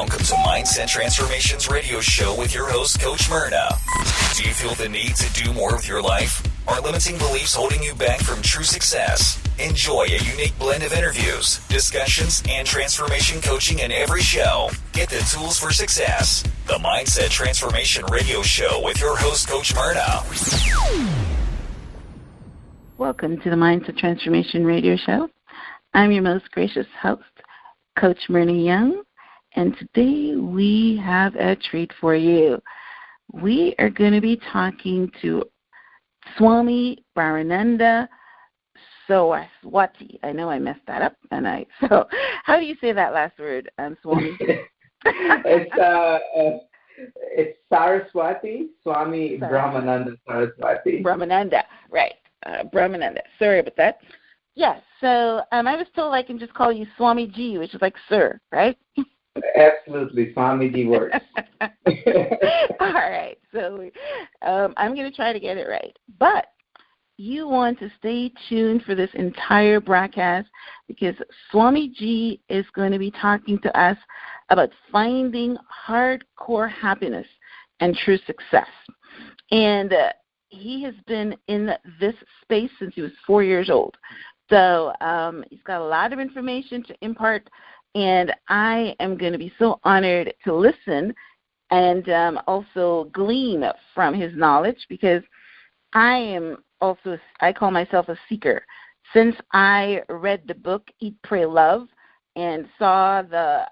Welcome to Mindset Transformations Radio Show with your host, Coach Myrna. Do you feel the need to do more with your life? Are limiting beliefs holding you back from true success? Enjoy a unique blend of interviews, discussions, and transformation coaching in every show. Get the tools for success. The Mindset Transformation Radio Show with your host, Coach Myrna. Welcome to the Mindset Transformation Radio Show. I'm your most gracious host, Coach Myrna Young, and today we have a treat for you. We are going to be talking to Swami Barananda Saraswati. I know I messed that up, so how do you say that last word, Swami? It's Saraswati, Swami Brahmananda Saraswati. Brahmananda, right. Brahmananda. Sorry about that. Yes, so I was told I can just call you Swami G, which is like sir, right? Absolutely, Swami G works. All right, so I'm going to try to get it right. But you want to stay tuned for this entire broadcast because Swami G is going to be talking to us about finding hardcore happiness and true success. And he has been in this space since he was 4 years old. So he's got a lot of information to impart, and I am going to be so honored to listen and also glean from his knowledge because I call myself a seeker. Since I read the book Eat, Pray, Love and saw the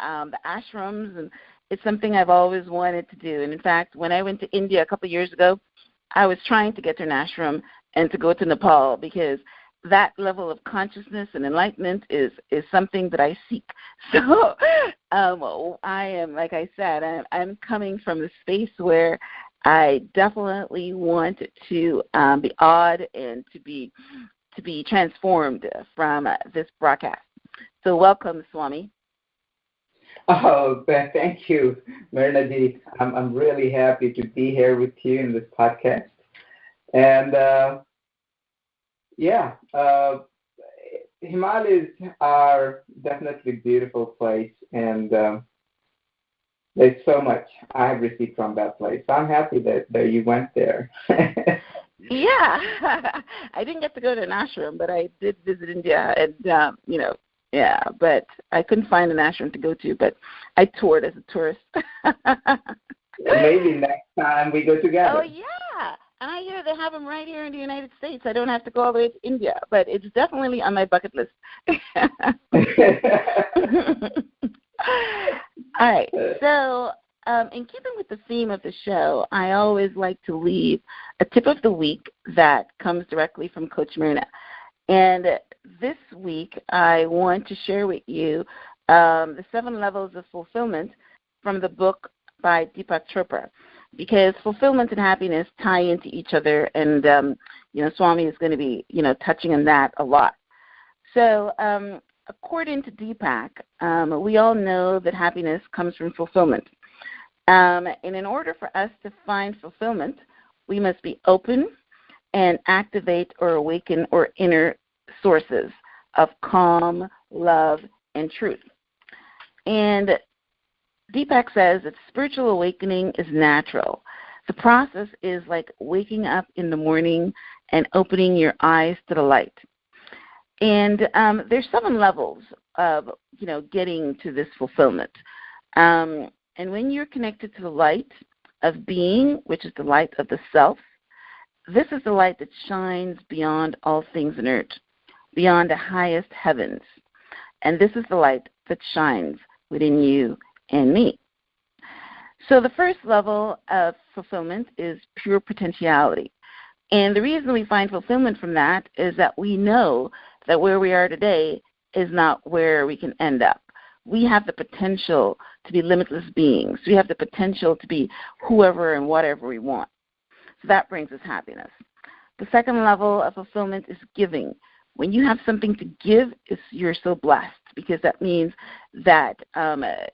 ashrams, and it's something I've always wanted to do. And in fact, when I went to India a couple of years ago, I was trying to get to an ashram and to go to Nepal because that level of consciousness and enlightenment is something that I seek. So I am, like I said, I'm coming from the space where I definitely want to be awed and to be transformed from this broadcast. So welcome, Swami. Oh, thank you, Myrna Ji. I'm really happy to be here with you in this podcast. And Himalayas are definitely a beautiful place, and there's so much I have received from that place. So I'm happy that you went there. Yeah, I didn't get to go to an ashram, but I did visit India, and but I couldn't find an ashram to go to, but I toured as a tourist. Maybe next time we go together. Oh, yeah. And I hear they have them right here in the United States. I don't have to go all the way to India, but it's definitely on my bucket list. All right. So in keeping with the theme of the show, I always like to leave a tip of the week that comes directly from Coach Myrna. And this week, I want to share with you the 7 levels of fulfillment from the book by Deepak Chopra, because fulfillment and happiness tie into each other, and Swami is going to be touching on that a lot. So according to Deepak, we all know that happiness comes from fulfillment, and in order for us to find fulfillment, we must be open and activate or awaken our inner sources of calm, love, and truth. And Deepak says that spiritual awakening is natural. The process is like waking up in the morning and opening your eyes to the light. And there's 7 levels of, getting to this fulfillment. And when you're connected to the light of being, which is the light of the self, this is the light that shines beyond all things on earth, beyond the highest heavens. And this is the light that shines within you and me. So the first level of fulfillment is pure potentiality. And the reason we find fulfillment from that is that we know that where we are today is not where we can end up. We have the potential to be limitless beings. We have the potential to be whoever and whatever we want. So that brings us happiness. The second level of fulfillment is giving. When you have something to give, you're so blessed, because that means that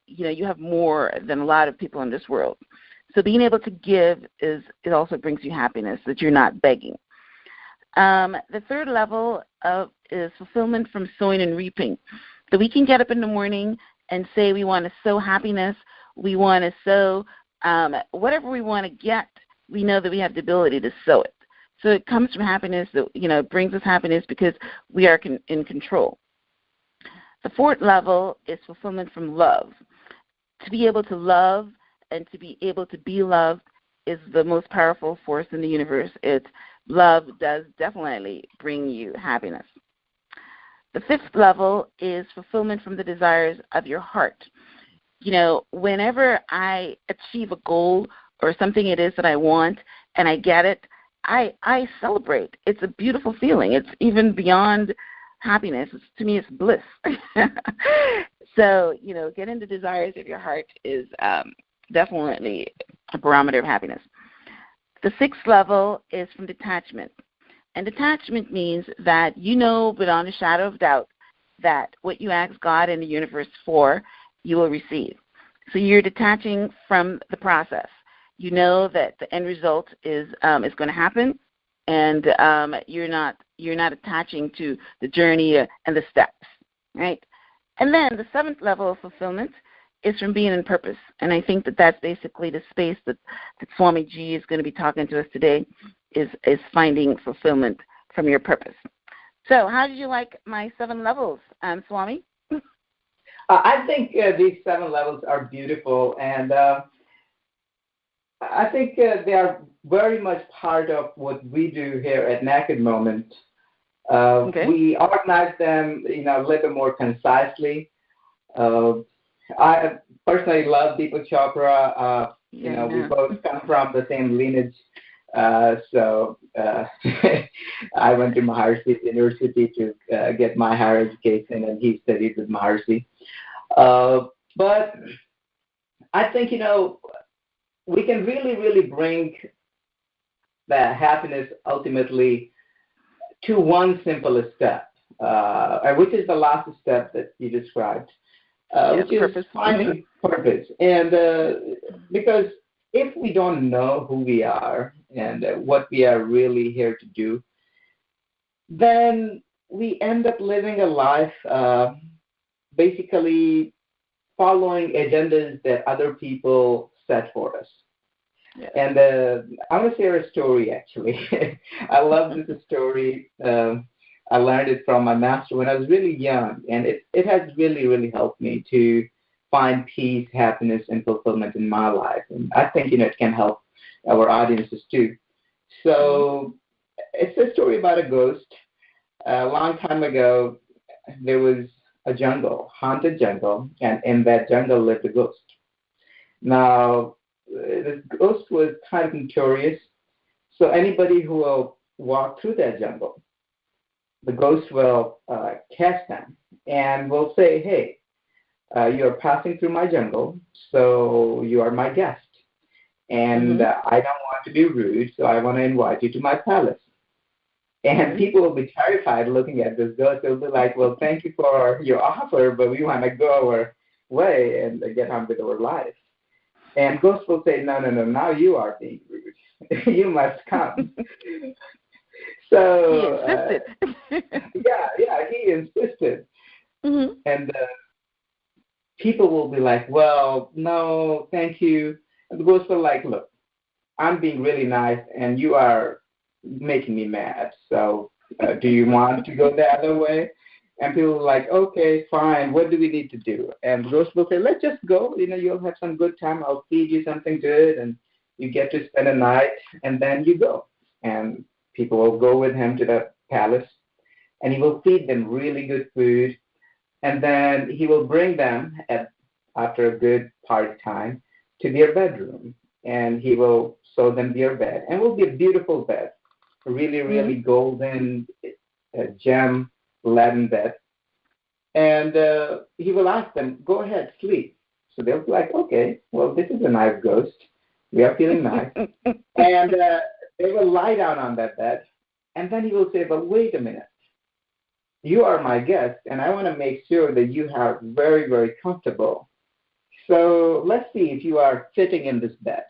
you have more than a lot of people in this world. So being able to give it also brings you happiness, that you're not begging. The third level is fulfillment from sowing and reaping. So we can get up in the morning and say we want to sow happiness we want to sow whatever we want to get, we know that we have the ability to sow it. So it comes from happiness, that, it brings us happiness because we are in control. The fourth level is fulfillment from love. To be able to love and to be able to be loved is the most powerful force in the universe. Love does definitely bring you happiness. The fifth level is fulfillment from the desires of your heart. Whenever I achieve a goal or something it is that I want and I get it, I celebrate. It's a beautiful feeling. It's even beyond happiness. To me, it's bliss. So, getting the desires of your heart is definitely a barometer of happiness. The sixth level is from detachment. And detachment means that beyond a shadow of doubt that what you ask God and the universe for, you will receive. So you're detaching from the process. You know that the end result is going to happen, and you're not attaching to the journey and the steps, right? And then the seventh level of fulfillment is from being in purpose, and I think that that's basically the space that Swami G is going to be talking to us today, is finding fulfillment from your purpose. So how did you like my 7 levels, Swami? I think these 7 levels are beautiful, and I think they are very much part of what we do here at Naked Moment. Okay. We organize them, a little bit more concisely. I personally love Deepak Chopra. We both come from the same lineage. So I went to Maharishi University to get my higher education, and he studied with Maharishi. But I think, we can really, really bring the happiness ultimately to one simple step, which is the last step that you described, which is finding purpose. And because if we don't know who we are and what we are really here to do, then we end up living a life basically following agendas that other people set for us. Yeah. And I want to share a story, actually. I love this story. I learned it from my master when I was really young, and it has really, really helped me to find peace, happiness, and fulfillment in my life. And I think, it can help our audiences too. So it's a story about a ghost. A long time ago, there was a jungle, haunted jungle, and in that jungle lived a ghost. Now, this ghost was kind of notorious, so anybody who will walk through that jungle, the ghost will catch them and will say, hey, you are passing through my jungle, so you are my guest. And I don't want to be rude, so I want to invite you to my palace. And people will be terrified looking at this ghost. They'll be like, well, thank you for your offer, but we want to go our way and get on with our life. And ghost will say, no, now you are being rude. You must come. So he insisted. He insisted. And people will be like, well, no, thank you. And the ghost will like, look, I'm being really nice, and you are making me mad. So do you want to go the other way? And people are like, okay, fine. What do we need to do? And the ghost will say, let's just go. You'll have some good time. I'll feed you something good, and you get to spend a night, and then you go. And people will go with him to the palace, and he will feed them really good food. And then he will bring them, after a good party time, to their bedroom. And he will show them their bed. And it will be a beautiful bed, a really, really golden gem laden bed. And he will ask them, go ahead, sleep. So they'll be like, okay, well, this is a nice ghost. We are feeling nice. And they will lie down on that bed. And then he will say, but wait a minute. You are my guest, and I want to make sure that you are very, very comfortable. So let's see if you are sitting in this bed.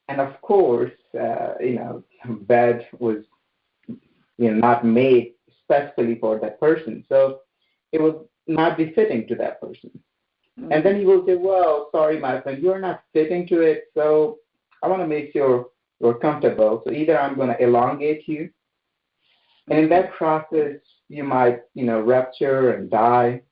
And of course, bed was not made specifically for that person. So it would not be fitting to that person. And then he will say, well, sorry, my friend, you're not fitting to it, so I want to make sure you're comfortable. So either I'm going to elongate you, and in that process, you might, rupture and die.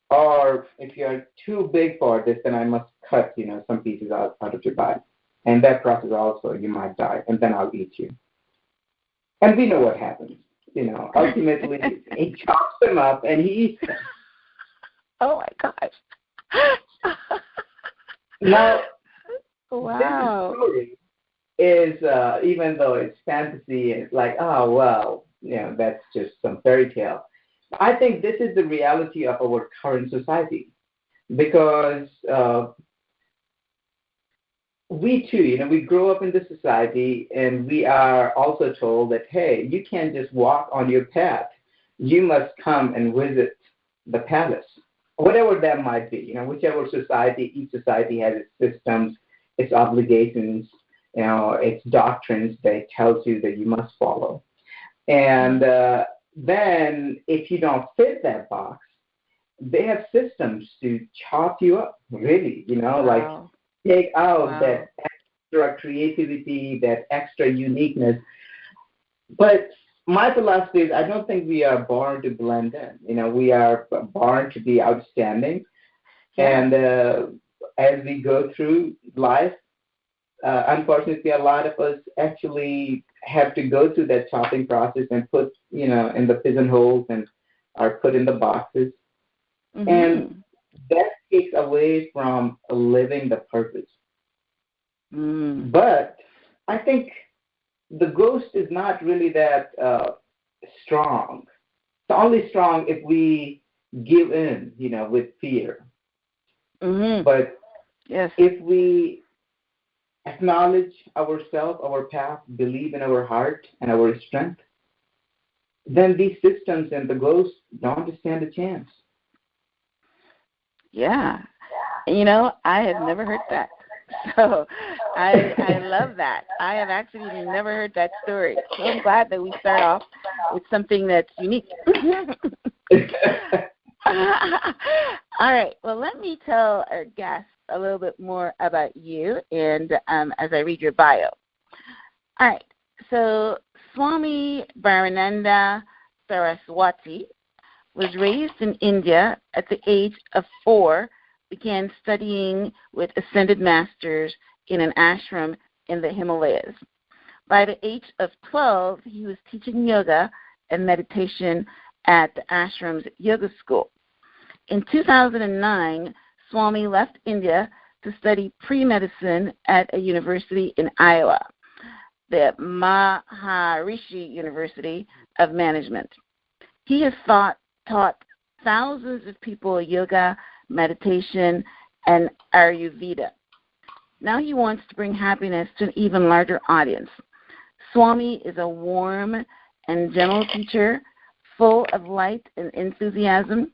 Or if you're too big for this, then I must cut, some pieces out of your body. And that process also, you might die, and then I'll eat you. And we know what happens. Ultimately, he chops them up and he eats them. Oh, my gosh. Now, wow. this story is, even though it's fantasy, it's like, oh, well, that's just some fairy tale. I think this is the reality of our current society, because we too, we grow up in this society, and we are also told that, hey, you can't just walk on your path. You must come and visit the palace, whatever that might be. Whichever society, each society has its systems, its obligations, its doctrines that it tells you that you must follow. And then if you don't fit that box, they have systems to chop you up, really, like take out that extra creativity, that extra uniqueness. But my philosophy is, I don't think we are born to blend in. We are born to be outstanding. Yeah. And as we go through life, unfortunately, a lot of us actually have to go through that chopping process and put, in the pigeonholes and are put in the boxes. Mm-hmm. And that takes away from living the purpose. Mm. But I think the ghost is not really that strong. It's only strong if we give in, with fear. Mm-hmm. But yes, if we acknowledge ourselves, our path, believe in our heart and our strength, then these systems and the ghosts don't stand a chance. Yeah. I have never heard that. So I love that. I have actually never heard that story. So I'm glad that we start off with something that's unique. All right. Well, let me tell our guests a little bit more about you, and as I read your bio. All right. So Swami Bharananda Saraswati was raised in India at the age of 4, began studying with ascended masters in an ashram in the Himalayas. By the age of 12, he was teaching yoga and meditation at the ashram's yoga school. In 2009, Swami left India to study pre-medicine at a university in Iowa, the Maharishi University of Management. He has taught thousands of people yoga, meditation, and Ayurveda. Now he wants to bring happiness to an even larger audience. Swami is a warm and gentle teacher, full of light and enthusiasm.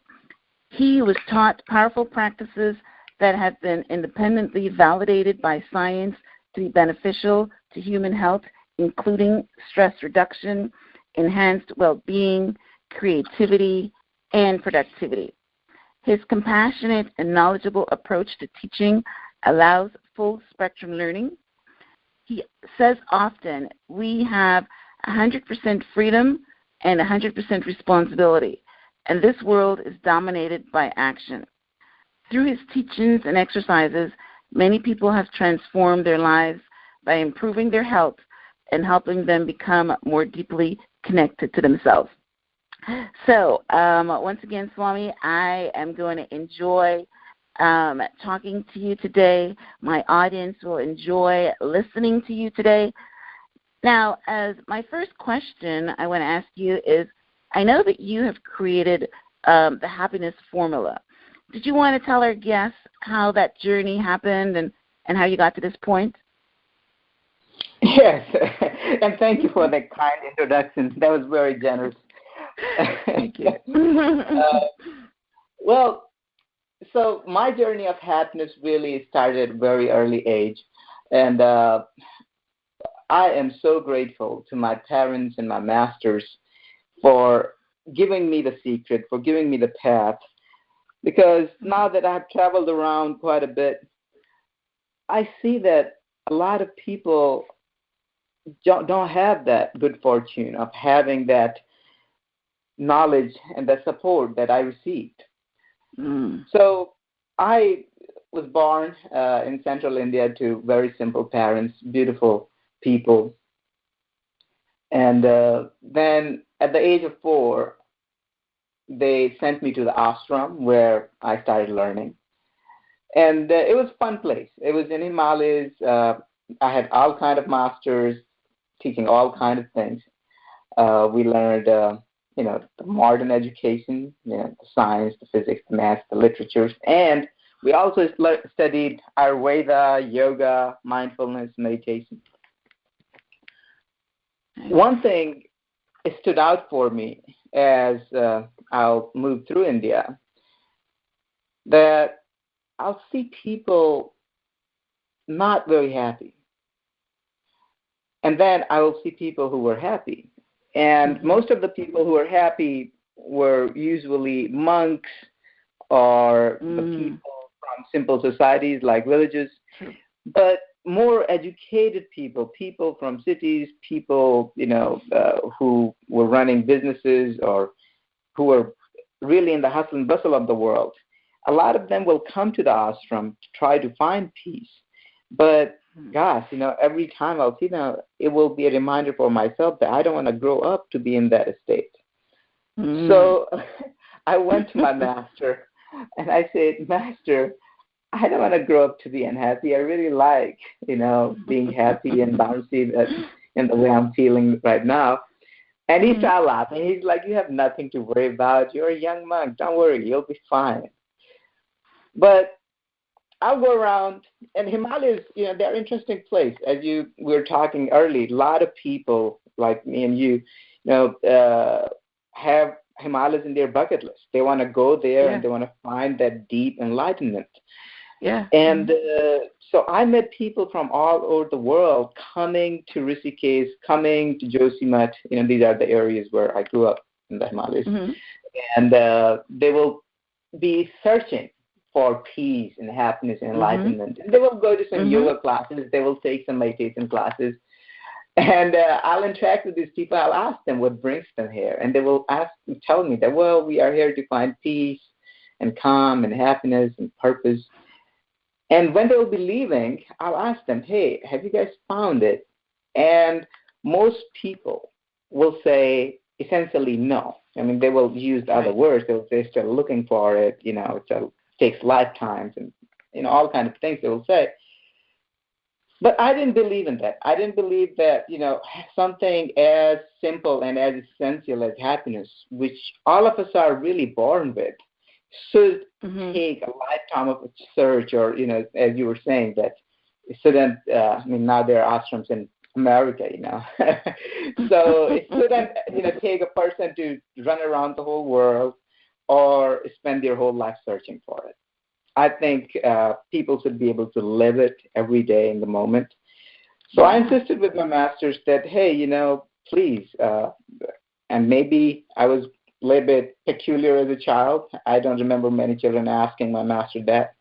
He was taught powerful practices that have been independently validated by science to be beneficial to human health, including stress reduction, enhanced well-being, creativity, and productivity. His compassionate and knowledgeable approach to teaching allows full-spectrum learning. He says often, we have 100% freedom and 100% responsibility, and this world is dominated by action. Through his teachings and exercises, many people have transformed their lives by improving their health and helping them become more deeply connected to themselves. So, once again, Swami, I am going to enjoy talking to you today. My audience will enjoy listening to you today. Now, as my first question I want to ask you is, I know that you have created the happiness formula. Did you want to tell our guests how that journey happened and how you got to this point? Yes, and thank you for that kind introduction. That was very generous. Thank you. Well, so my journey of happiness really started at a very early age, and I am so grateful to my parents and my masters for giving me the secret, for giving me the path. Because now that I've traveled around quite a bit, I see that a lot of people don't have that good fortune of having that knowledge and the support that I received. So I was born in central India to very simple parents, beautiful people. And then at the age of 4, they sent me to the ashram where I started learning. And it was a fun place. It was in Himalayas. I had all kind of masters teaching all kind of things. We learned, the modern education, the science, the physics, the math, the literatures. And we also studied Ayurveda, yoga, mindfulness, meditation. One thing stood out for me as I'll move through India, that I'll see people not very happy. And then I will see people who were happy. And most of the people who were happy were usually monks or the people from simple societies like villages. But more educated people from cities, people, who were running businesses or who were really in the hustle and bustle of the world, a lot of them will come to the ashram to try to find peace. But gosh, every time I'll see them, it will be a reminder for myself that I don't want to grow up to be in that state. So I went to my master and I said, Master, I don't want to grow up to be unhappy. I really like, being happy and bouncy in the way I'm feeling right now. And he started laughing. He's like, you have nothing to worry about. You're a young monk. Don't worry. You'll be fine. But I'll go around, and Himalayas, they're an interesting place. As we were talking earlier, a lot of people like me and you, have Himalayas in their bucket list. They want to go there and they want to find that deep enlightenment. Yeah. And so I met people from all over the world coming to Rishikesh, coming to Josimat. These are the areas where I grew up in the Himalayas. And they will be searching for peace and happiness and enlightenment. And they will go to some yoga classes. They will take some meditation classes. And I'll interact with these people. I'll ask them what brings them here. And they will tell me that, well, we are here to find peace and calm and happiness and purpose. And when they will be leaving, I'll ask them, hey, have you guys found it? And most people will say essentially no. I mean, they will use the other words. They will say still looking for it, it takes lifetimes and, all kinds of things they will say. But I didn't believe in that. I didn't believe that, something as simple and as essential as happiness, which all of us are really born with, should take a lifetime of search, or, as you were saying, that it shouldn't, now there are ashrams in America, So it shouldn't, take a person to run around the whole world or spend their whole life searching for it. I think people should be able to live it every day in the moment. So I insisted with my masters that, hey, please, and maybe I was a little bit peculiar as a child. I don't remember many children asking my master that.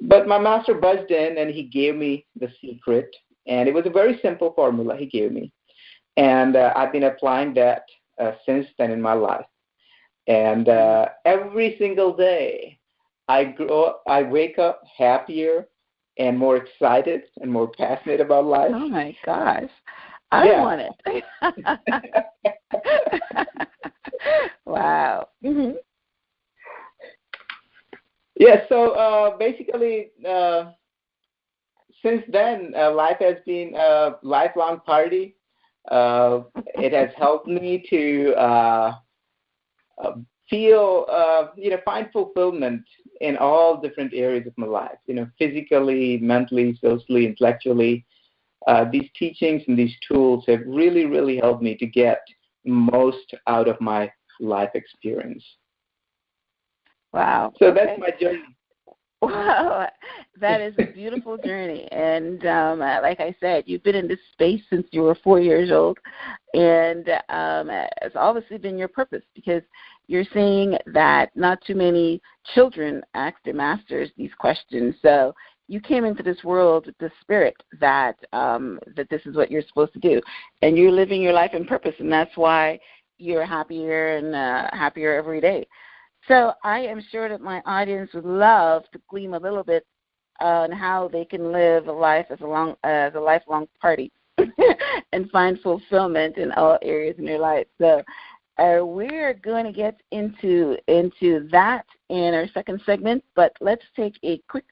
But my master buzzed in and he gave me the secret. And it was a very simple formula he gave me. And I've been applying that since then in my life. And every single day, I wake up happier and more excited and more passionate about life. Oh, my gosh. I want it. Wow. Yeah, so basically, since then, life has been a lifelong party. It has helped me to feel, find fulfillment in all different areas of my life, physically, mentally, socially, intellectually. These teachings and these tools have really, really helped me to get most out of my life experience. Wow. So that's my journey. Wow. That is a beautiful journey. And like I said, you've been in this space since you were 4 years old. And it's obviously been your purpose, because you're saying that not too many children ask their masters these questions. So you came into this world with the spirit that that this is what you're supposed to do. And you're living your life in purpose, and that's why you're happier and happier every day. So I am sure that my audience would love to glean a little bit on how they can live a life as a lifelong party and find fulfillment in all areas in their life. So we're going to get into that in our second segment, but let's take a quick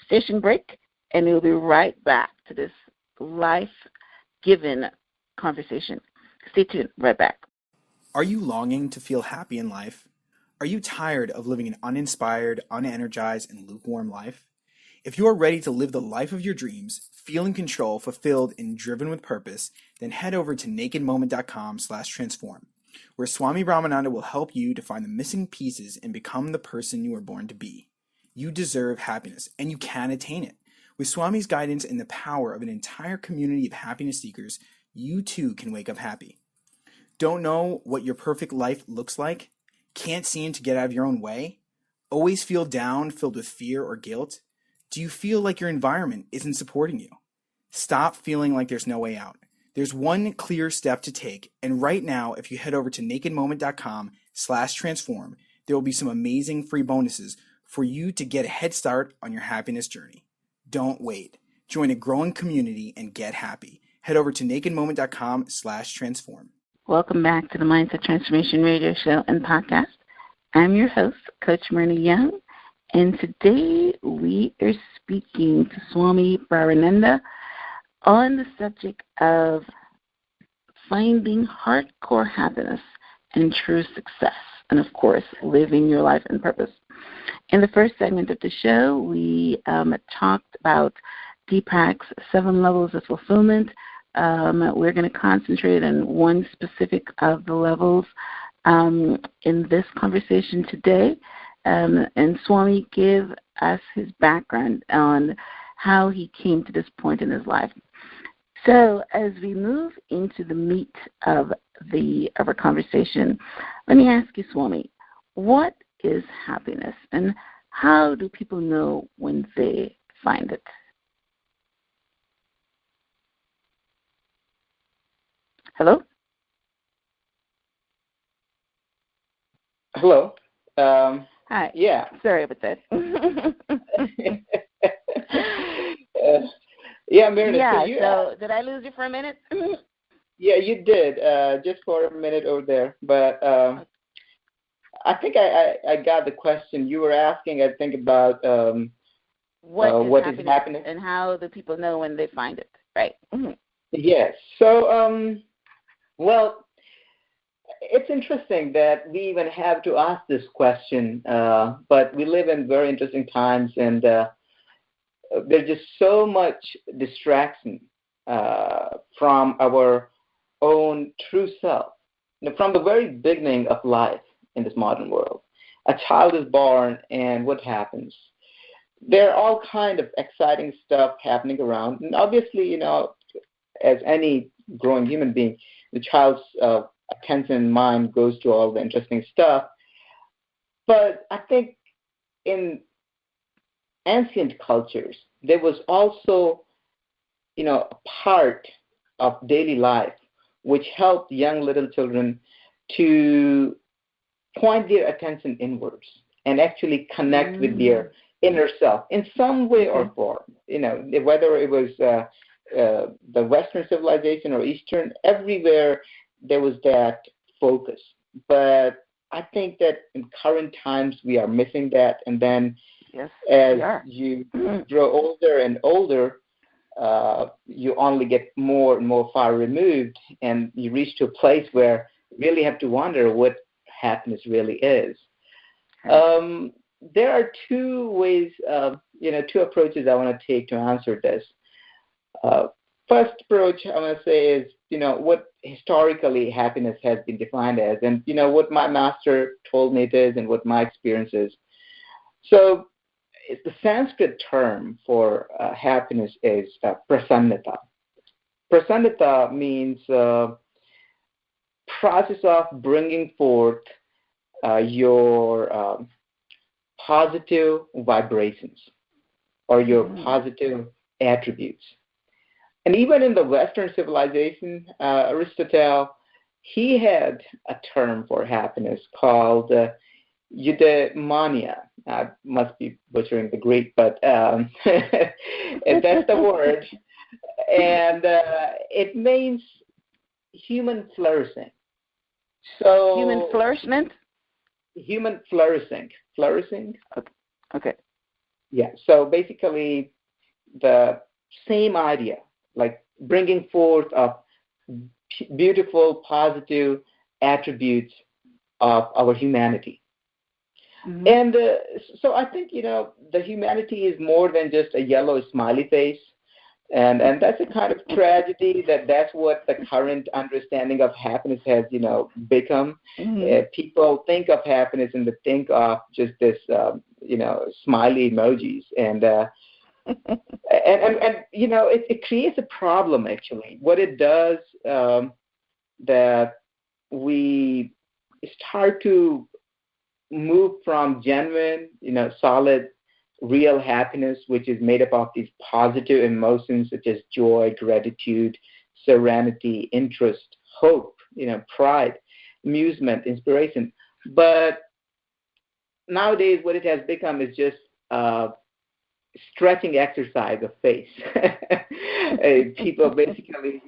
station break, and we'll be right back to this life-given conversation. Stay tuned. Right back. Are you longing to feel happy in life? Are you tired of living an uninspired, unenergized, and lukewarm life? If you are ready to live the life of your dreams, feel in control, fulfilled, and driven with purpose, then head over to nakedmoment.com/transform, where Swami Brahmananda will help you to find the missing pieces and become the person you were born to be. You deserve happiness, and you can attain it. With Swami's guidance and the power of an entire community of happiness seekers, you too can wake up happy. Don't know what your perfect life looks like? Can't seem to get out of your own way? Always feel down, filled with fear or guilt? Do you feel like your environment isn't supporting you? Stop feeling like there's no way out. There's one clear step to take, and right now, if you head over to nakedmoment.com/transform, there will be some amazing free bonuses for you to get a head start on your happiness journey. Don't wait. Join a growing community and get happy. Head over to nakedmoment.com/transform. Welcome back to the Mindset Transformation Radio Show and Podcast. I'm your host, Coach Myrna Young, and today we are speaking to Swami Brahmananda on the subject of finding hardcore happiness and true success, and of course, living your life in purpose. In the first segment of the show, we talked about Deepak's 7 levels of fulfillment. We're going to concentrate on one specific of the levels in this conversation today. And Swami gave us his background on how he came to this point in his life. So as we move into the meat of our conversation, let me ask you, Swami, what is happiness, and how do people know when they find it? Hello? Hello. Hi. Yeah. Sorry about that. Yeah, Meredith. Yeah, so did I lose you for a minute? Yeah, you did, just for a minute over there. But I think I got the question. You were asking, I think, about what is happiness and how do people know when they find it, right? Mm-hmm. Yes. So, well, it's interesting that we even have to ask this question, but we live in very interesting times, and there's just so much distraction from our own true self. From the very beginning of life in this modern world, a child is born, and what happens? There are all kind of exciting stuff happening around, and obviously, as any growing human being, the child's attention and mind goes to all the interesting stuff. But I think in ancient cultures, there was also, a part of daily life which helped young little children to point their attention inwards and actually connect with their inner self in some way or form. Whether it was the Western civilization or Eastern, everywhere there was that focus. But I think that in current times we are missing that, and then as you grow older and older, you only get more and more far removed, and you reach to a place where you really have to wonder what happiness really is. There are two ways, two approaches I want to take to answer this. First approach I want to say is, what historically happiness has been defined as, and, what my master told me it is and what my experience is. So, the Sanskrit term for happiness is prasannata. Prasannata means process of bringing forth your positive vibrations or your positive attributes. And even in the Western civilization, Aristotle, he had a term for happiness called eudaimonia. I must be butchering the Greek, but that's the word. And it means human flourishing. So human flourishment? Human flourishing. Flourishing? Okay. Yeah. So basically, the same idea, like bringing forth of beautiful, positive attributes of our humanity. Mm-hmm. And so I think, the humanity is more than just a yellow smiley face. And that's a kind of tragedy that's what the current understanding of happiness has, become. Mm-hmm. People think of happiness and they think of just this, smiley emojis. And it creates a problem, actually. What it does, that we start to move from genuine, solid, real happiness, which is made up of these positive emotions such as joy, gratitude, serenity, interest, hope, pride, amusement, inspiration. But nowadays, what it has become is just stretching exercise of face. People basically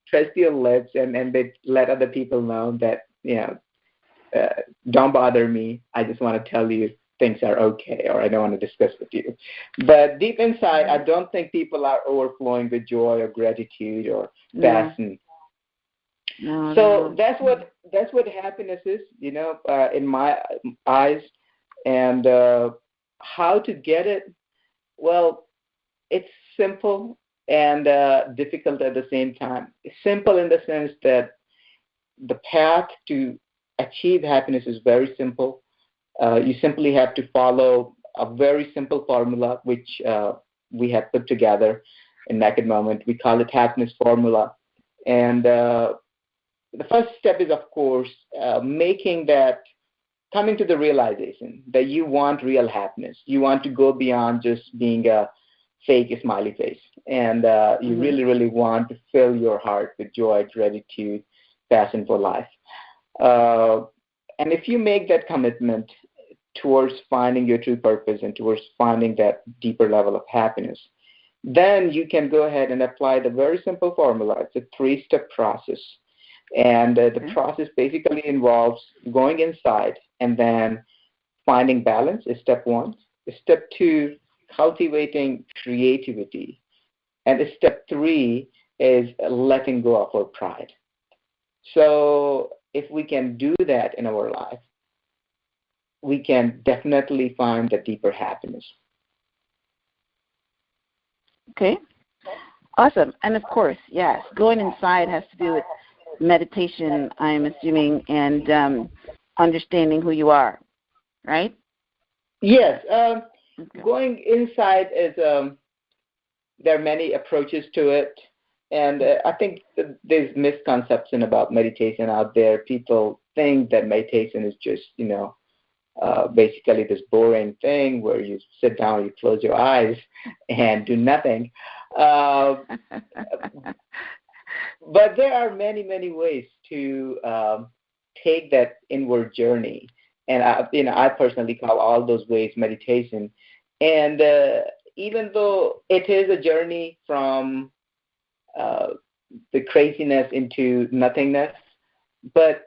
stretch their lips and they let other people know that, don't bother me. I just want to tell you things are okay, or I don't want to discuss with you. But deep inside, I don't think people are overflowing with joy or gratitude or passion. No, so that's what happiness is, in my eyes. And how to get it? Well, it's simple and difficult at the same time. It's simple in the sense that the path to achieve happiness is very simple. You simply have to follow a very simple formula, which we have put together in Naked Moment. We call it happiness formula. And the first step is, of course, coming to the realization that you want real happiness. You want to go beyond just being a fake smiley face. And you really, really want to fill your heart with joy, gratitude, passion for life. And if you make that commitment towards finding your true purpose and towards finding that deeper level of happiness, then you can go ahead and apply the very simple formula. It's a 3-step process. And the process basically involves going inside and then finding balance is step 1. Step 2, cultivating creativity. And step 3 is letting go of our pride. So if we can do that in our life, we can definitely find the deeper happiness. Okay. Awesome. And of course, yes, going inside has to do with meditation, I'm assuming, and understanding who you are, right? Yes. Going inside is, there are many approaches to it. And I think there's misconception about meditation out there. People think that meditation is just, basically this boring thing where you sit down, you close your eyes, and do nothing. But there are many, many ways to take that inward journey. And I personally call all those ways meditation. And even though it is a journey from the craziness into nothingness, but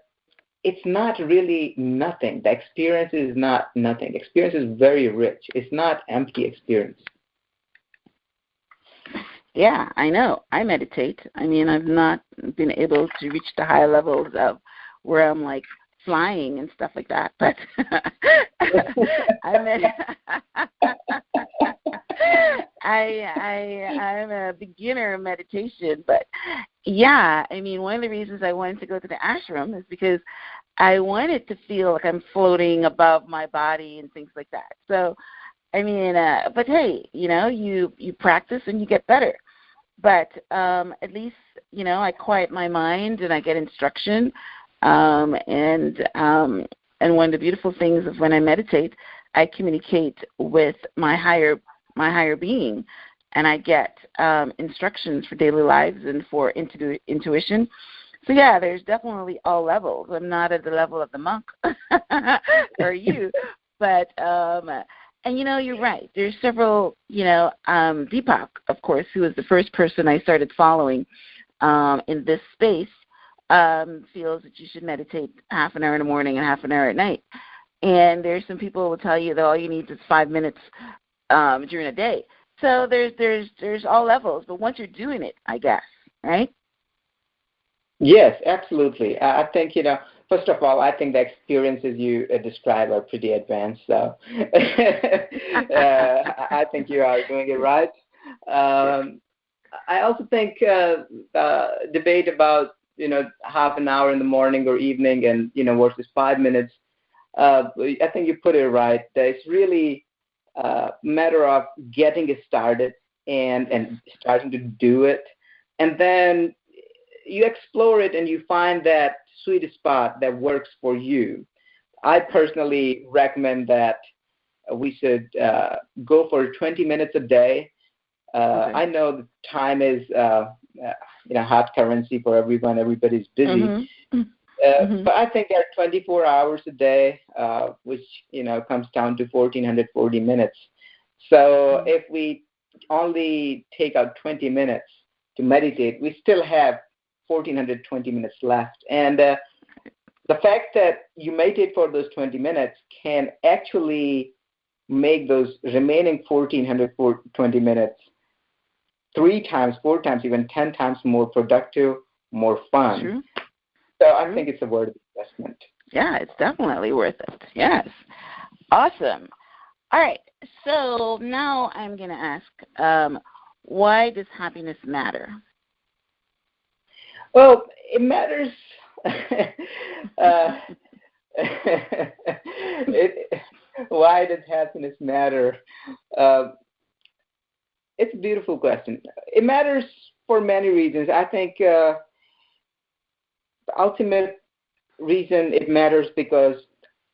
it's not really nothing. The experience is not nothing. Experience is very rich. It's not empty experience. Yeah, I know. I meditate. I mean, I've not been able to reach the high levels of where I'm like flying and stuff like that, but I'm a beginner in meditation. But yeah, I mean, one of the reasons I wanted to go to the ashram is because I wanted to feel like I'm floating above my body and things like that. So But hey, you practice and you get better. But at least, I quiet my mind and I get instruction. And one of the beautiful things of when I meditate, I communicate with my higher being, and I get instructions for daily lives and for intuition. So yeah, there's definitely all levels. I'm not at the level of the monk or you, but and you're right. There's several. Deepak, of course, who was the first person I started following in this space, feels that you should meditate half an hour in the morning and half an hour at night. And there's some people who will tell you that all you need is 5 minutes during a day. So there's all levels, but once you're doing it, I guess, right? Yes, absolutely. I think, first of all, I think the experiences you describe are pretty advanced. So I think you are doing it right. I also think debate about, half an hour in the morning or evening and, versus 5 minutes. I think you put it right. It's really a matter of getting it started and starting to do it. And then you explore it and you find that sweet spot that works for you. I personally recommend that we should go for 20 minutes a day. Okay. I know the time is hot currency for everyone. Everybody's busy. Mm-hmm. But I think there are 24 hours a day, which, comes down to 1,440 minutes. So if we only take out 20 minutes to meditate, we still have 1,420 minutes left. And the fact that you meditate for those 20 minutes can actually make those remaining 1,420 minutes 3 times, 4 times, even 10 times more productive, more fun. True. So I think it's a worth investment. Yeah, it's definitely worth it. Yes. Awesome. All right. So now I'm going to ask, why does happiness matter? Well, it matters. Why does happiness matter? It's a beautiful question. It matters for many reasons. I think the ultimate reason it matters because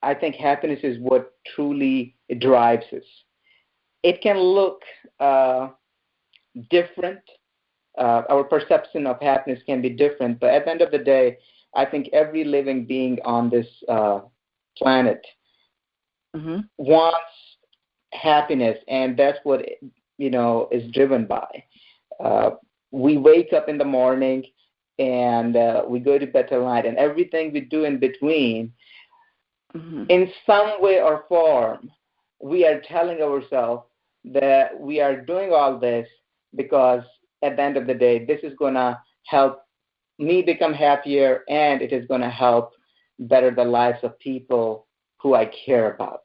I think happiness is what truly drives us. It can look different. Our perception of happiness can be different, but at the end of the day, I think every living being on this planet wants happiness, and that's what is driven by. We wake up in the morning and we go to bed at night, and everything we do in between, in some way or form, we are telling ourselves that we are doing all this because at the end of the day, this is going to help me become happier, and it is going to help better the lives of people who I care about.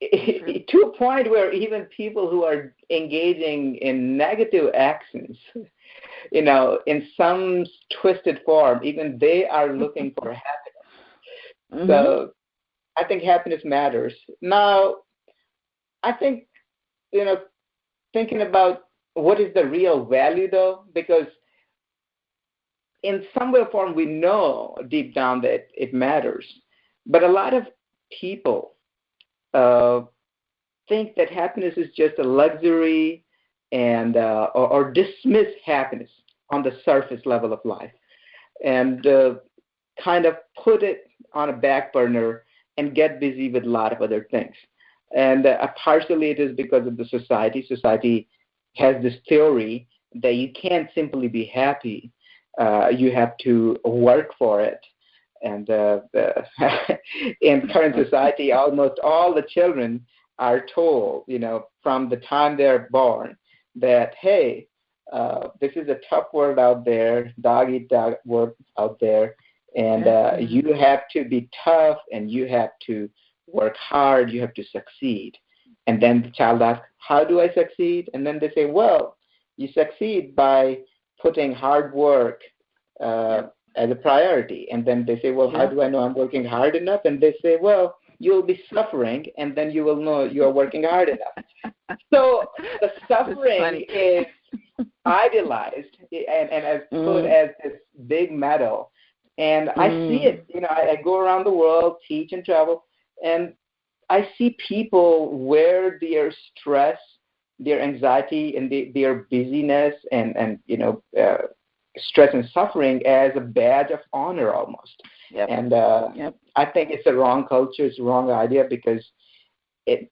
To a point where even people who are engaging in negative actions, in some twisted form, even they are looking for happiness. So I think happiness matters. Now, I think, thinking about what is the real value, though, because in some way or form we know deep down that it matters. But a lot of people think that happiness is just a luxury and or dismiss happiness on the surface level of life and kind of put it on a back burner and get busy with a lot of other things. And partially it is because of the society. Society has this theory that you can't simply be happy. You have to work for it. And in current society, almost all the children are told, from the time they're born, that, hey, this is a tough world out there, dog-eat-dog world out there, and you have to be tough, and you have to work hard, you have to succeed. And then the child asks, how do I succeed? And then they say, well, you succeed by putting hard work as a priority. And then they say, well, how do I know I'm working hard enough? And they say, well, you'll be suffering, and then you will know you are working hard enough. So the suffering is idealized and as put as this big medal. And I see it, I go around the world, teach and travel, and I see people wear their stress, their anxiety, and their busyness and stress and suffering as a badge of honor almost. Yep. And I think it's a wrong culture, it's a wrong idea, because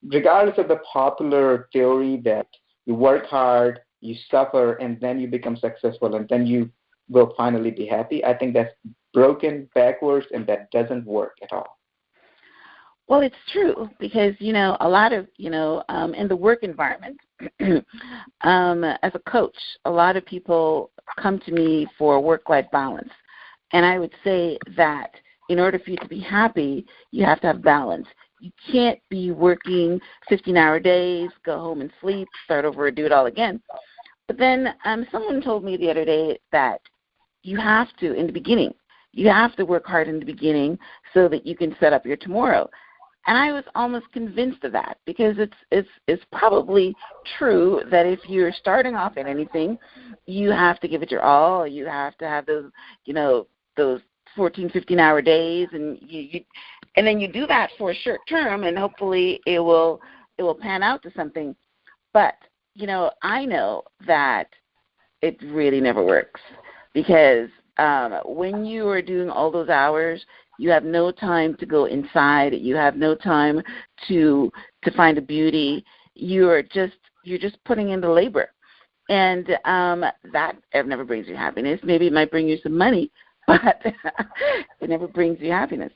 regardless of the popular theory that you work hard, you suffer, and then you become successful, and then you will finally be happy, I think that's broken, backwards, and that doesn't work at all. Well, it's true, because, a lot of, in the work environment, as a coach, a lot of people come to me for work-life balance. And I would say that in order for you to be happy, you have to have balance. You can't be working 15-hour days, go home and sleep, start over and do it all again. But then someone told me the other day that you have to, in the beginning, you have to work hard in the beginning so that you can set up your tomorrow. And I was almost convinced of that, because it's probably true that if you're starting off in anything, you have to give it your all. You have to have those, those 14, 15-hour days, and and then you do that for a short term, and hopefully it will pan out to something. But I know that it really never works, because when you are doing all those hours, you have no time to go inside. You have no time to find the beauty. You're just putting in the labor, and that never brings you happiness. Maybe it might bring you some money, but it never brings you happiness.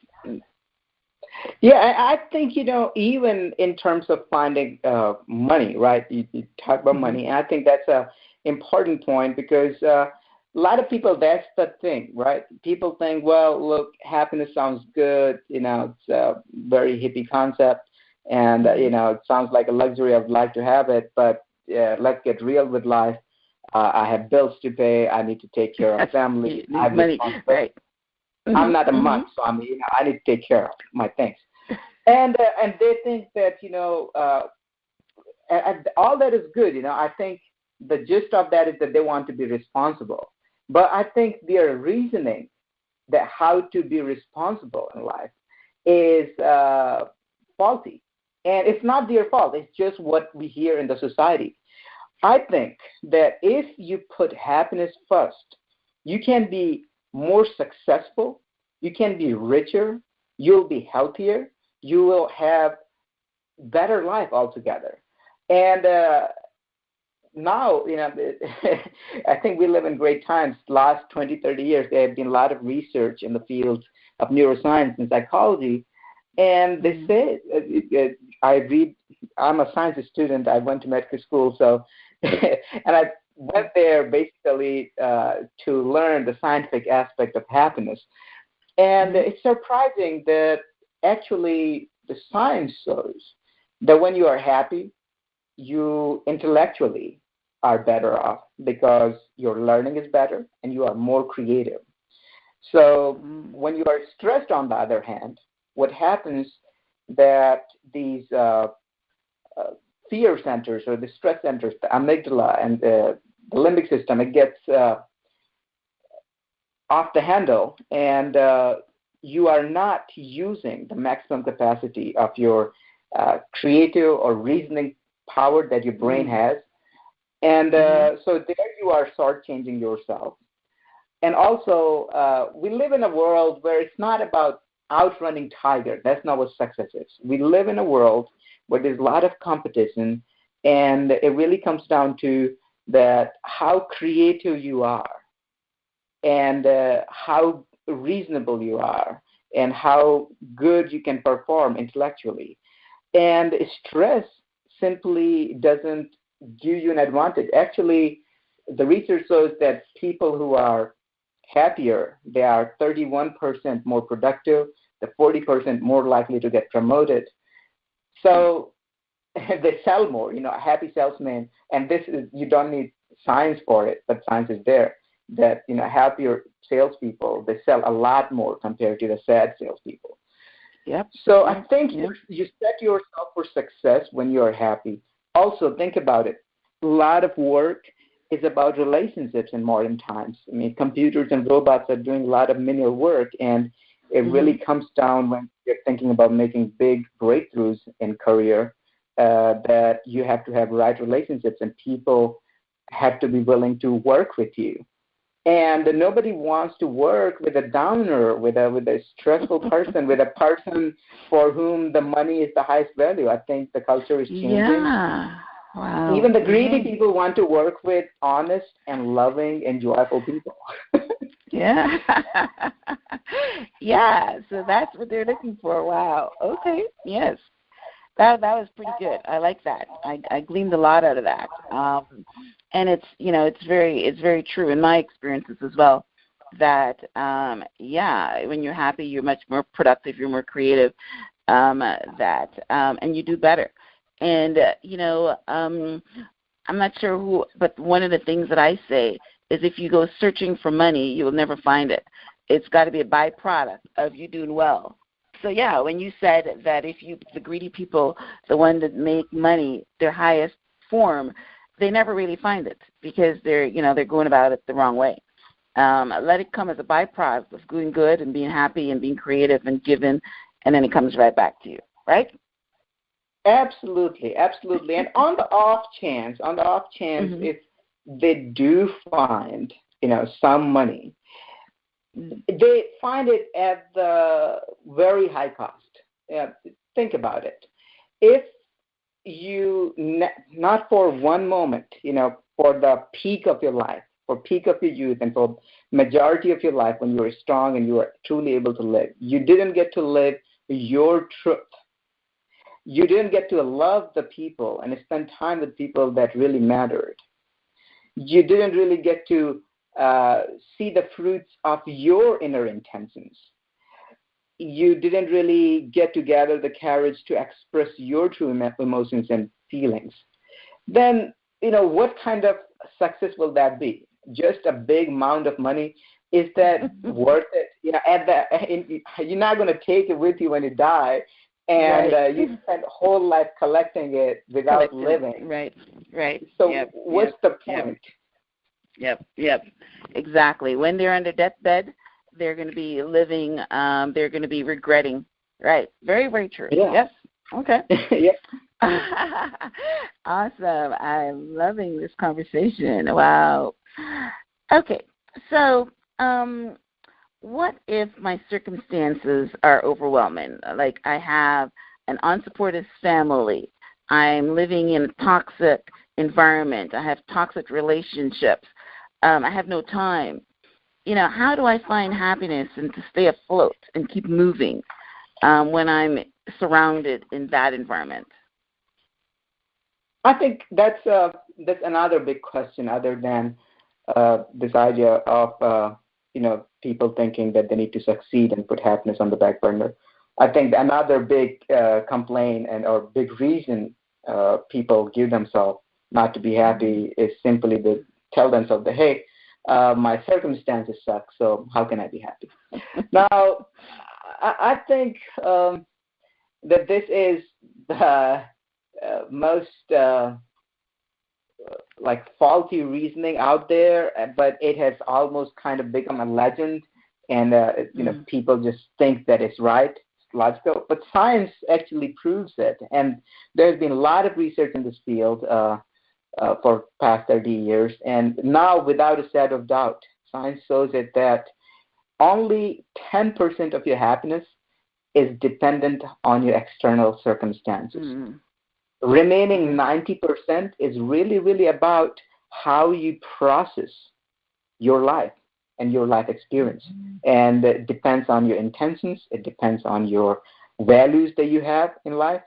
Yeah, I think, even in terms of finding money, right? You talk about money, and I think that's an important point, because a lot of people, that's the thing, right? People think, well, look, happiness sounds good, it's a very hippie concept, and, it sounds like a luxury. I'd like to have it, but let's get real with life. I have bills to pay. I need to take care of family. I have money, right? I'm not a monk, so I need to take care of my things. And they think that, all that is good. I think the gist of that is that they want to be responsible. But I think their reasoning that how to be responsible in life is faulty. And it's not their fault. It's just what we hear in the society. I think that if you put happiness first, you can be more successful, you can be richer, you'll be healthier, you will have better life altogether. And now, I think we live in great times. Last 20, 30 years, there have been a lot of research in the field of neuroscience and psychology. And they say, I'm a science student. I went to medical school, so, and I went there basically to learn the scientific aspect of happiness. And it's surprising that actually the science shows that when you are happy, you intellectually are better off, because your learning is better and you are more creative. So when you are stressed, on the other hand, what happens that these fear centers or the stress centers, the amygdala and the limbic system, it gets off the handle, and you are not using the maximum capacity of your creative or reasoning power that your brain has. And so there you are shortchanging yourself. And also, we live in a world where it's not about outrunning tiger. That's not what success is. We live in a world where there's a lot of competition, and it really comes down to that how creative you are, and how reasonable you are, and how good you can perform intellectually. And stress simply doesn't give you an advantage. Actually, the research shows that people who are happier, they are 31% more productive, they're 40% more likely to get promoted. So they sell more, a happy salesman, and this is, you don't need science for it, but science is there, that, happier salespeople, they sell a lot more compared to the sad salespeople. Yep. So I think you set yourself for success when you're happy. Also, think about it. A lot of work is about relationships in modern times. I mean, computers and robots are doing a lot of menial work, and it really comes down when you're thinking about making big breakthroughs in career, that you have to have right relationships, and people have to be willing to work with you. And nobody wants to work with a downer, with a stressful person, with a person for whom the money is the highest value. I think the culture is changing. Yeah. Wow. Even the greedy people want to work with honest and loving and joyful people. Yeah. Yeah. So that's what they're looking for. Wow. Okay. Yes. That was pretty good. I like that. I gleaned a lot out of that. And it's it's very true in my experiences as well. That when you're happy, you're much more productive, you're more creative. And you do better. And I'm not sure who, but one of the things that I say is if you go searching for money, you will never find it. It's got to be a byproduct of you doing well. So yeah, when you said that the greedy people, the one that make money, their highest form, they never really find it because they're going about it the wrong way. Let it come as a byproduct of doing good and being happy and being creative and giving, and then it comes right back to you, right? Absolutely. And on the off chance, if they do find, some money, they find it at the very high cost. Think about it. If you, not for one moment, for the peak of your life, for peak of your youth, and for majority of your life when you were strong and you were truly able to live, you didn't get to live your truth. You didn't get to love the people and spend time with people that really mattered. You didn't really get to see the fruits of your inner intentions. You didn't really get to gather the courage to express your true emotions and feelings. Then, what kind of success will that be? Just a big amount of money? Is that worth it? You're not going to take it with you when you die, and you spend a whole life collecting it without living. Right. So what's the point? Yep. Exactly. When they're on their deathbed, they're going to be living, they're going to be regretting. Right. Very, very true. Yeah. Yes. Okay. Yep. Awesome. I'm loving this conversation. Wow. Okay. So, what if my circumstances are overwhelming? Like I have an unsupportive family. I'm living in a toxic environment. I have toxic relationships. I have no time. How do I find happiness and to stay afloat and keep moving when I'm surrounded in that environment? I think that's another big question other than this idea of people thinking that they need to succeed and put happiness on the back burner. I think another big complaint or big reason people give themselves not to be happy is simply they tell themselves that, hey, my circumstances suck, so how can I be happy? Now, I think that this is the most faulty reasoning out there, but it has almost kind of become a legend, and people just think that it's right, it's logical. But science actually proves it, and there's been a lot of research in this field for past 30 years, and now, without a shadow of doubt, science shows it that only 10% of your happiness is dependent on your external circumstances. Mm-hmm. Remaining 90% is really, really about how you process your life and your life experience. Mm-hmm. And it depends on your intentions. It depends on your values that you have in life.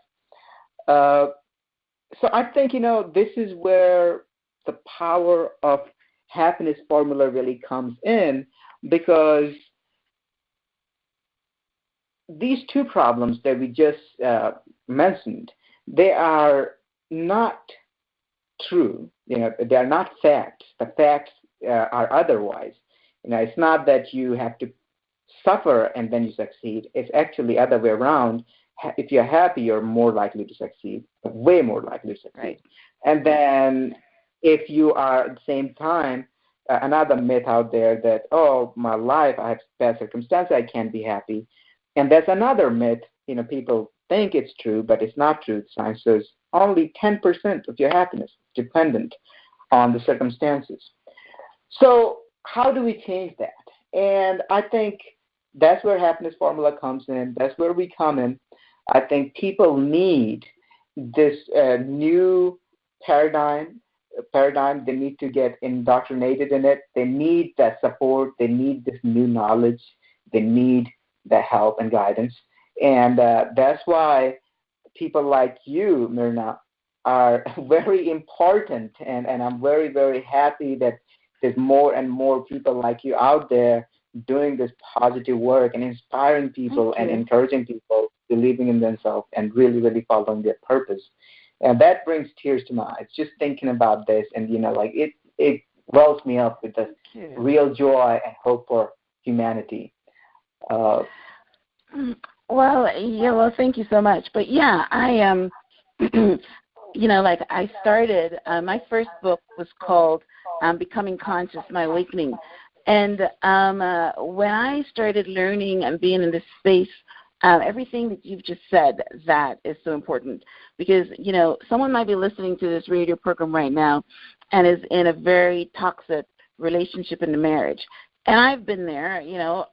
So I think, this is where the power of happiness formula really comes in, because these two problems that we just mentioned, they are not true. They are not facts. The facts are otherwise. It's not that you have to suffer and then you succeed. It's actually the other way around. If you're happy, you're more likely to succeed, way more likely to succeed. Right. And then if you are at the same time, another myth out there that, oh, my life, I have bad circumstances, I can't be happy. And that's another myth. People think it's true, but it's not true. Science says only 10% of your happiness is dependent on the circumstances. So how do we change that? And I think that's where happiness formula comes in. That's where we come in. I think people need this new paradigm. They need to get indoctrinated in it. They need that support. They need this new knowledge. They need the help and guidance. And that's why people like you, Myrna, are very important. And I'm very, very happy that there's more and more people like you out there doing this positive work and inspiring people and encouraging people, believing in themselves and really, really following their purpose. And that brings tears to my eyes, just thinking about this. And, it wells me up with the real joy and hope for humanity. Well, thank you so much. But, I am, I started, my first book was called Becoming Conscious, My Awakening. And when I started learning and being in this space, everything that you've just said, that is so important. Because, someone might be listening to this radio program right now and is in a very toxic relationship in the marriage. And I've been there,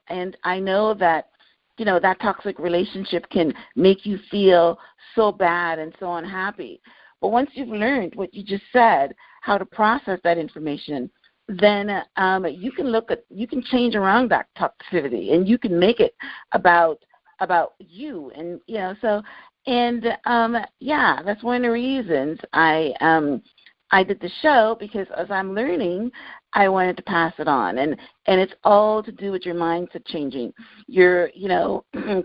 and I know that, that toxic relationship can make you feel so bad and so unhappy. But once you've learned what you just said, how to process that information, then you can change around that toxicity, and you can make it about you. And that's one of the reasons I did the show, because as I'm learning, I wanted to pass it on. And it's all to do with your mindset changing.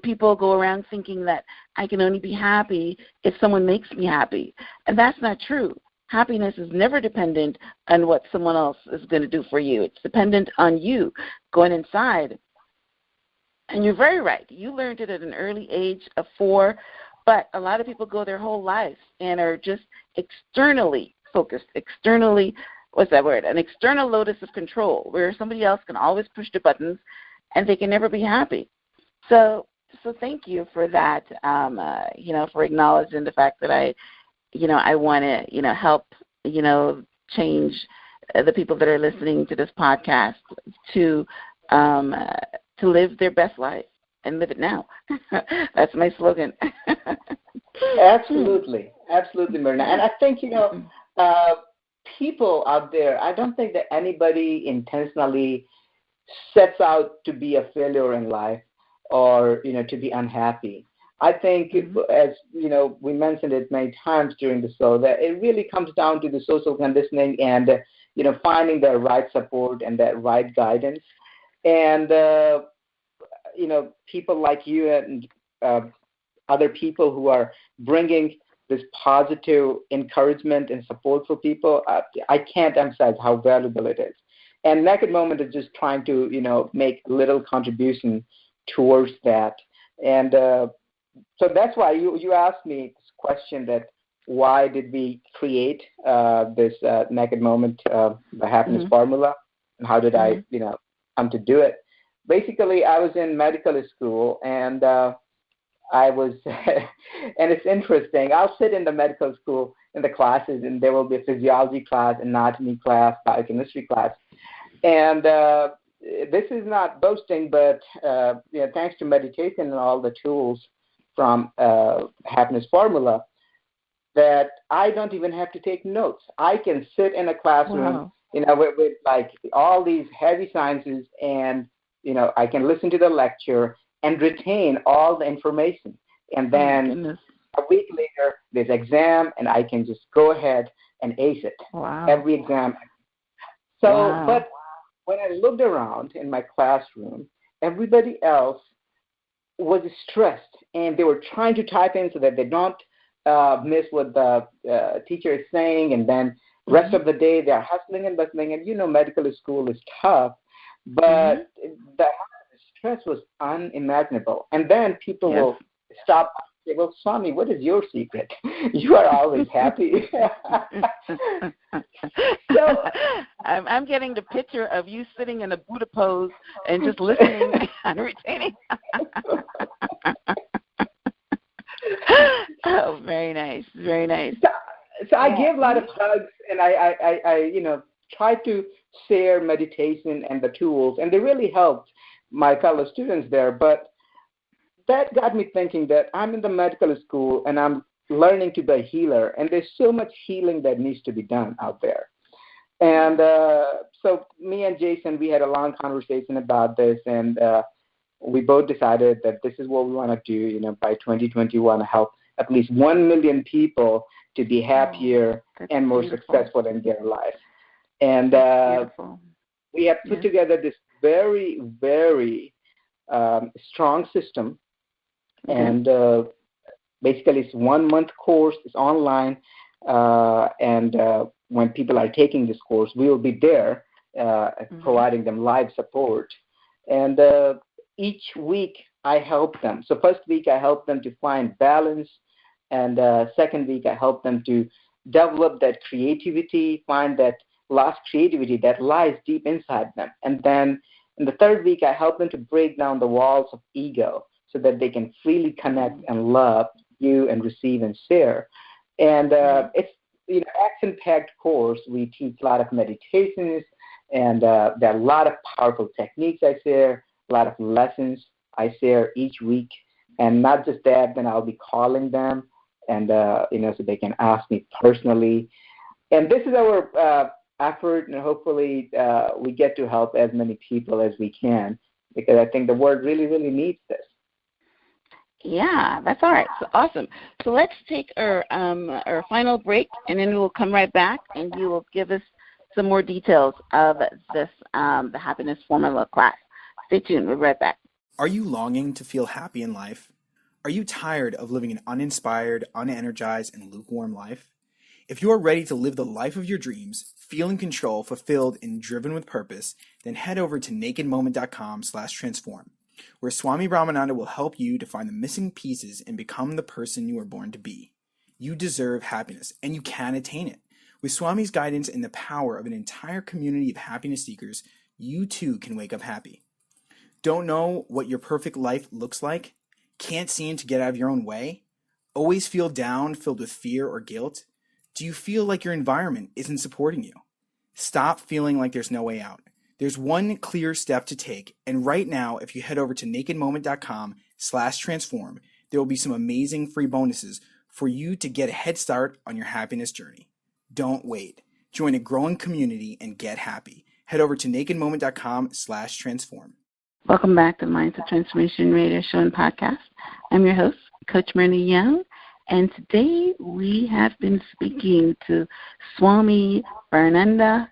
People go around thinking that I can only be happy if someone makes me happy. And that's not true. Happiness is never dependent on what someone else is going to do for you. It's dependent on you going inside. And you're very right. You learned it at an early age of 4, but a lot of people go their whole life and are just externally focused, what's that word? An external locus of control, where somebody else can always push the buttons and they can never be happy. So thank you for that, for acknowledging the fact that I want to, help, change the people that are listening to this podcast to live their best life and live it now. That's my slogan. Absolutely, Myrna. And I think, people out there, I don't think that anybody intentionally sets out to be a failure in life or, to be unhappy. I think, as we mentioned it many times during the show, that it really comes down to the social conditioning and, finding the right support and that right guidance. And, people like you and other people who are bringing this positive encouragement and support for people, I can't emphasize how valuable it is. And Naked Moment is just trying to, make little contribution towards that. And so that's why you asked me this question, that why did we create this Naked Moment, the happiness formula, and how did I, come to do it? Basically, I was in medical school, and I was, and it's interesting, I'll sit in the medical school in the classes, and there will be a physiology class, anatomy class, biochemistry class. And this is not boasting, but thanks to meditation and all the tools from happiness formula, that I don't even have to take notes. I can sit in a classroom, with like all these heavy sciences, and I can listen to the lecture and retain all the information. And then a week later, there's exam, and I can just go ahead and ace it. Every exam. So, but when I looked around in my classroom, everybody else was stressed, and they were trying to type in so that they don't miss what the teacher is saying, and then rest of the day they're hustling and bustling. And medical school is tough, but the stress was unimaginable. And then people will stop and say, well, Swami, what is your secret? You are always happy. So I'm getting the picture of you sitting in a Buddha pose and just listening and retaining. Oh, very nice, very nice. So I give a lot of hugs, and I try to share meditation and the tools, and they really helped my fellow students there. But that got me thinking that I'm in the medical school and I'm learning to be a healer, and there's so much healing that needs to be done out there. And so me and Jason, we had a long conversation about this, and we both decided that this is what we want to do. By 2021, help at least 1 million people to be happier and more successful in their life. And we have put together this very, very strong system. And basically, it's 1 month course. It's online. And when people are taking this course, we will be there providing them live support. And each week, I help them. So first week, I help them to find balance. And second week, I help them to develop that creativity, find that lost creativity that lies deep inside them. And then in the third week, I help them to break down the walls of ego so that they can freely connect and love you and receive and share. And it's action-packed course. We teach a lot of meditations, and there are a lot of powerful techniques I share, a lot of lessons I share each week. And not just that, then I'll be calling them, and so they can ask me personally. And this is our effort, and hopefully we get to help as many people as we can, because I think the world really, really needs this. Yeah, that's all right. So awesome. So let's take our final break, and then we'll come right back, and you will give us some more details of this the Happiness Formula class. Stay tuned. We'll be right back. Are you longing to feel happy in life? Are you tired of living an uninspired, unenergized, and lukewarm life? If you are ready to live the life of your dreams, feel in control, fulfilled, and driven with purpose, then head over to nakedmoment.com/transform, where Swami Brahmananda will help you to find the missing pieces and become the person you were born to be. You deserve happiness, and you can attain it. With Swami's guidance and the power of an entire community of happiness seekers, you too can wake up happy. Don't know what your perfect life looks like? Can't seem to get out of your own way? Always feel down, filled with fear or guilt? Do you feel like your environment isn't supporting you? Stop feeling like there's no way out. There's one clear step to take, and right now, if you head over to nakedmoment.com/transform, there will be some amazing free bonuses for you to get a head start on your happiness journey. Don't wait. Join a growing community and get happy. Head over to nakedmoment.com/transform. Welcome back to the Minds of Transformation Radio Show and Podcast. I'm your host, Coach Myrna Young, and today we have been speaking to Swami Brahmananda,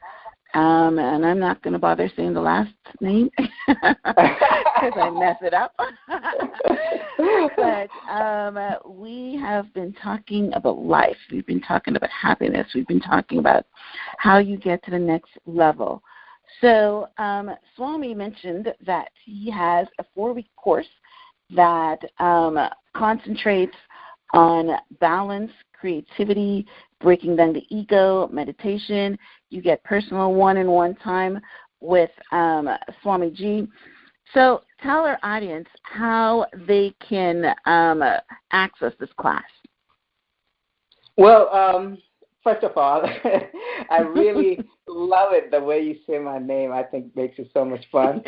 and I'm not going to bother saying the last name because I mess it up. But we have been talking about life. We've been talking about happiness. We've been talking about how you get to the next level. So Swami mentioned that he has a 4-week course that concentrates on balance, creativity, breaking down the ego, meditation. You get personal one-on-one time with Swami G. So tell our audience how they can access this class. Well, first of all, I really love it the way you say my name. I think it makes it so much fun.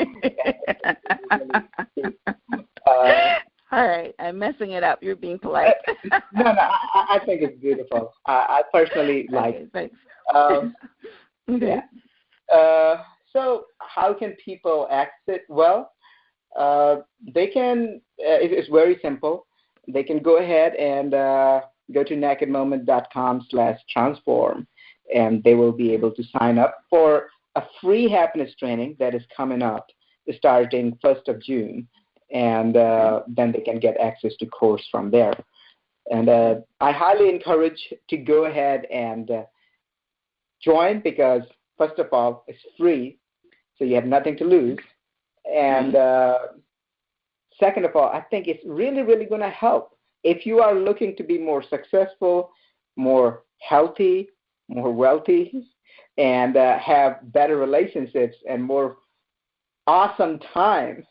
All right, I'm messing it up. You're being polite. No, I think it's beautiful. I personally like it. Thanks. Yeah. So how can people access it? Well, they can. It's very simple. They can go ahead and go to nakedmoment.com/transform, and they will be able to sign up for a free happiness training that is coming up starting 1st of June, and then they can get access to course from there. And I highly encourage to go ahead and join, because first of all, it's free, so you have nothing to lose. And Second of all, I think it's really, really going to help. If you are looking to be more successful, more healthy, more wealthy, and have better relationships and more awesome time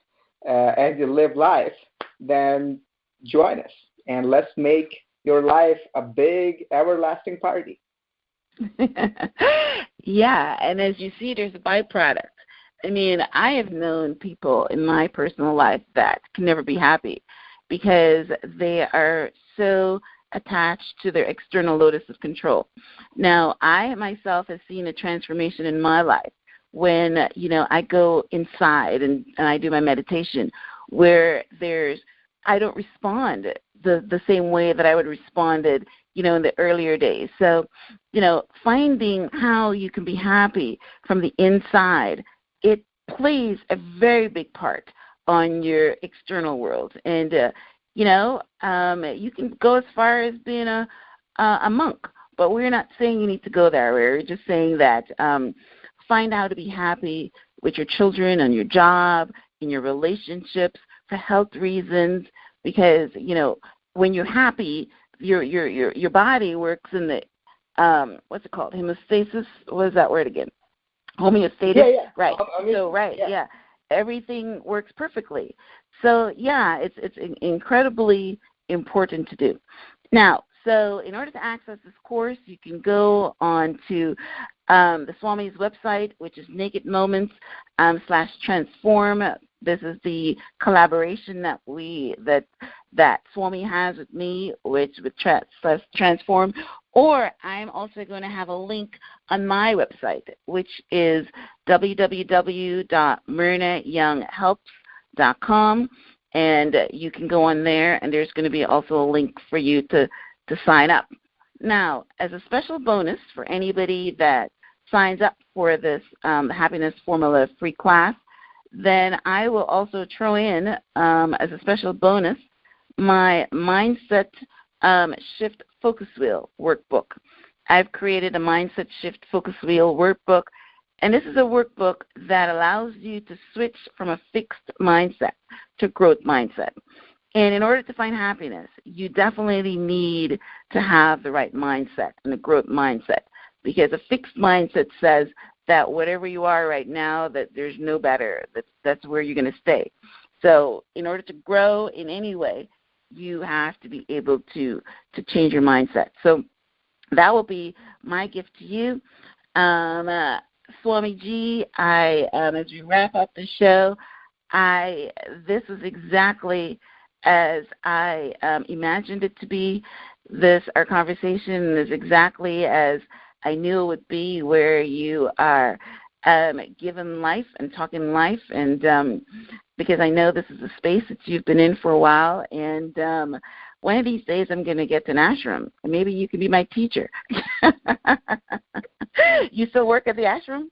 as you live life, then join us and let's make your life a big, everlasting party. Yeah, and as you see, there's a byproduct. I mean, I have known people in my personal life that can never be happy because they are so attached to their external locus of control. Now, I myself have seen a transformation in my life when, I go inside and I do my meditation where I don't respond the same way that I would responded, in the earlier days. So, finding how you can be happy from the inside, it plays a very big part on your external world. And, you can go as far as being a monk, but we're not saying you need to go there. We're just saying that find out how to be happy with your children, on your job, in your relationships, for health reasons, because, when you're happy, your body works in the what's it called? Hemostasis? What is that word again? Homeostasis? Yeah. Right. Yeah. Everything works perfectly. So, yeah, it's incredibly important to do. Now, so in order to access this course, you can go on to the Swami's website, which is Naked Moments /transform. This is the collaboration that Swami has with me, which with transform. Or I'm also going to have a link on my website, which is www.myrnayounghelps.com, and you can go on there, and there's going to be also a link for you to sign up. Now, as a special bonus for anybody that signs up for this Happiness Formula free class, then I will also throw in, as a special bonus, my Mindset Shift Focus Wheel workbook. I've created a Mindset Shift Focus Wheel workbook, and this is a workbook that allows you to switch from a fixed mindset to growth mindset. And in order to find happiness, you definitely need to have the right mindset and the growth mindset, because a fixed mindset says that whatever you are right now, that there's no better, that's where you're going to stay. So in order to grow in any way, you have to be able to change your mindset. So that will be my gift to you. Swami G, as we wrap up the show, this is exactly as I imagined it to be. Our conversation is exactly as I knew it would be, where you are given life and talking life, and because I know this is a space that you've been in for a while, and one of these days I'm going to get to an ashram, and maybe you can be my teacher. You still work at the ashram?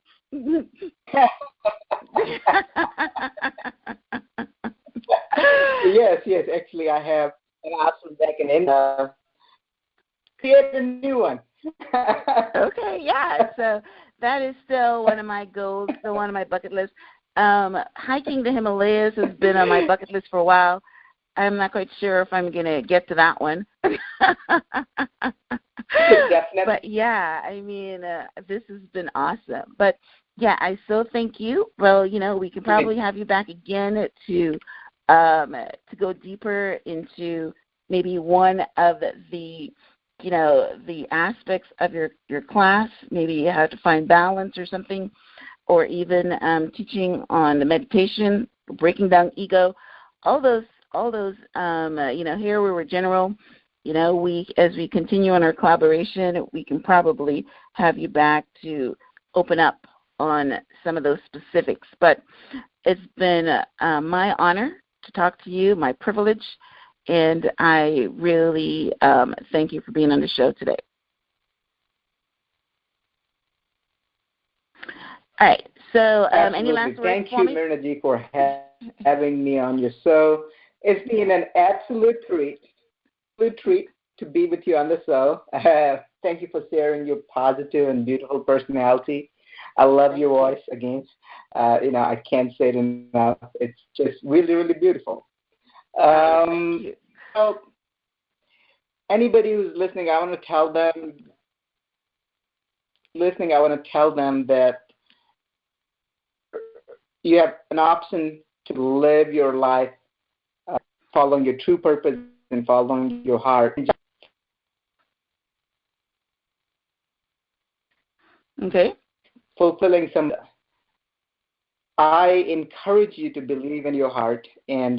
Yes. Actually, I have an ashram back in India. Create a new one. Okay, yeah. So that is still one of my goals, still one of my bucket lists. Hiking the Himalayas has been on my bucket list for a while. I'm not quite sure if I'm going to get to that one. Definitely. But, yeah, I mean, this has been awesome. But, yeah, I so thank you. Well, we can probably have you back again to go deeper into maybe one of the aspects of your class, maybe how to find balance or something, or even teaching on the meditation, breaking down ego, all those. Here we were general. As we continue on our collaboration, we can probably have you back to open up on some of those specifics. But it's been my honor to talk to you, my privilege, and I really thank you for being on the show today. All right. So any last words? Thank you, Myrna G, for having me on your show. It's been an absolute treat to be with you on the show. Thank you for sharing your positive and beautiful personality. I love your voice again. I can't say it enough. It's just really, really beautiful. Thank you. So anybody who's listening, I want to tell them that you have an option to live your life following your true purpose and following your heart. Okay. Fulfilling some. I encourage you to believe in your heart, and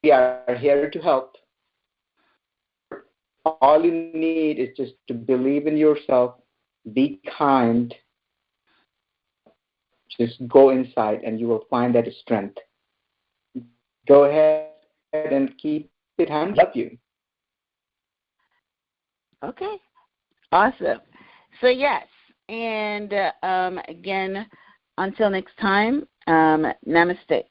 we are here to help. All you need is just to believe in yourself, be kind, just go inside and you will find that strength. Go ahead and keep it hands up you. Okay. Awesome. So yes, and again, until next time, namaste.